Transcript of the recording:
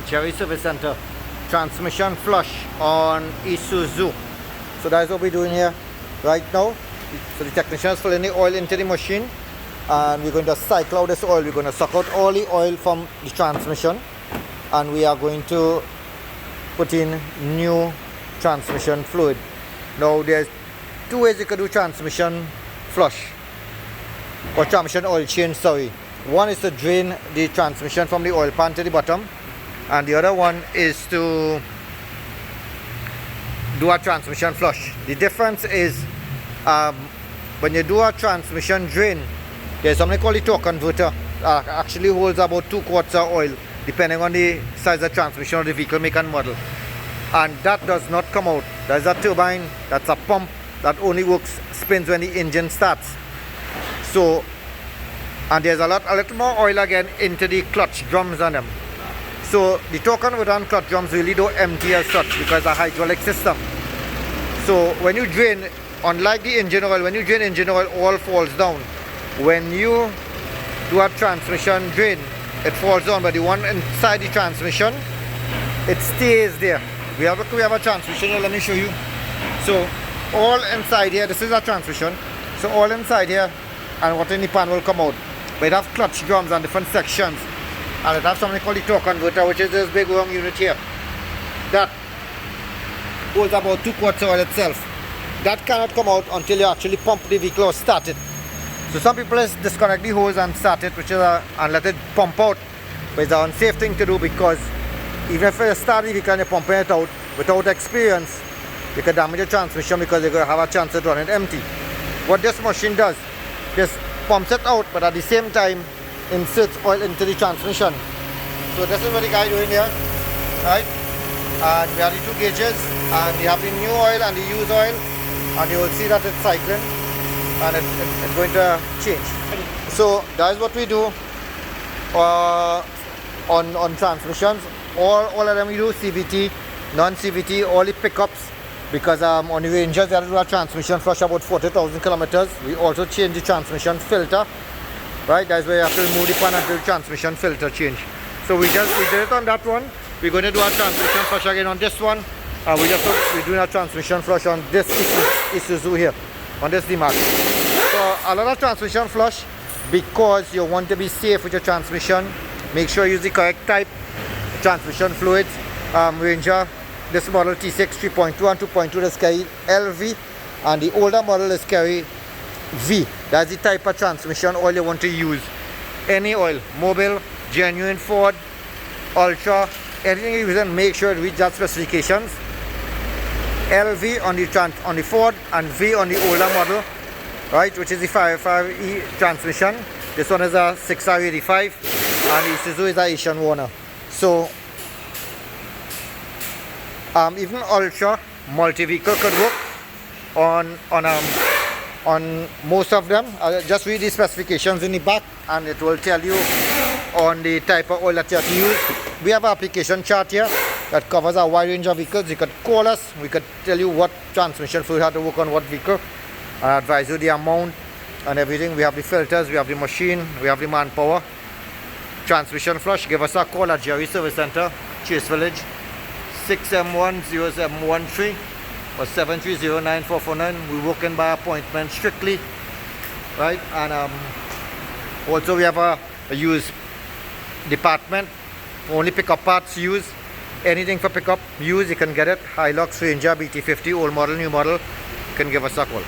Jerry Service Center. Transmission flush on Isuzu. So that's what we're doing here right now. So the technician is filling the oil into the machine, and we're going to cycle out this oil. We're going to suck out all the oil from the transmission, and we are going to put in new transmission fluid. Now there's two ways you can do transmission flush or transmission oil change, sorry. One is to drain the transmission from the oil pan to the bottom, and the other one is to do a transmission flush. The difference is when you do a transmission drain, there's something called the torque converter that actually holds about 2 quarts of oil depending on the size of transmission of the vehicle make and model, and that does not come out. There's a turbine, that's a pump that only spins when the engine starts. So, and there's a little more oil again into the clutch drums on them. So the torque converter and clutch drums really don't empty as such because it's a hydraulic system. So when you drain, unlike the engine oil, when you drain engine oil, all falls down. When you do a transmission drain, it falls down, but the one inside the transmission, it stays there. We have a transmission here, let me show you. So all inside here, this is a transmission. So all inside here and what in the pan will come out. But it has clutch drums and different sections. And it has something called the torque converter, which is this big long unit here. That holds about 2 quarts of oil itself. That cannot come out until you actually pump the vehicle or start it. So some people just disconnect the hose and start it, and let it pump out. But it's an unsafe thing to do, because even if you start the vehicle and you're pumping it out without experience, you can damage the transmission because you're going to have a chance of running empty. What this machine does, just pumps it out, but at the same time inserts oil into the transmission. So this is what the guy doing here, right? And we have the 2 gauges, and we have the new oil and the used oil, and you will see that it's cycling, and it's going to change. So that is what we do on transmissions. All of them we do CVT, non-CVT, all the pickups, because on the Rangers we have to do a transmission flush about 40,000 kilometers. We also change the transmission filter, right? That's where you have to remove the pan and do the transmission filter change. So we did it on that one. We're going to do a transmission flush again on this one, and we're doing a transmission flush on this Isuzu here, on this D-Max. So a lot of transmission flush, because you want to be safe with your transmission. Make sure you use the correct type transmission fluids. Ranger, this model T6 3.2 and 2.2 is carry LV, and the older model is carry V. That's the type of transmission oil you want to use. Any oil, Mobil, genuine, Ford, Ultra, anything you use, and make sure it reaches that specifications. LV on the Ford and V on the older model, right, which is the 5.5E transmission. This one is a 6R85, and the Isuzu is a Asian Warner. So even Ultra multi-vehicle could work on most of them. Just read the specifications in the back, and it will tell you on the type of oil that you have to use. We have an application chart here that covers a wide range of vehicles. You could call us, we could tell you what transmission fluid had to work on what vehicle, and advise you the amount and everything. We have the filters, we have the machine, we have the manpower. Transmission flush, give us a call at Jerry Service Center, Chase Village, 671-0713 or 730-9449. We work in by appointment strictly, right? And also we have a used department. Only pickup parts used. Anything for pickup used, you can get it. Hilux, Ranger, BT50, old model, new model, you can give us a call.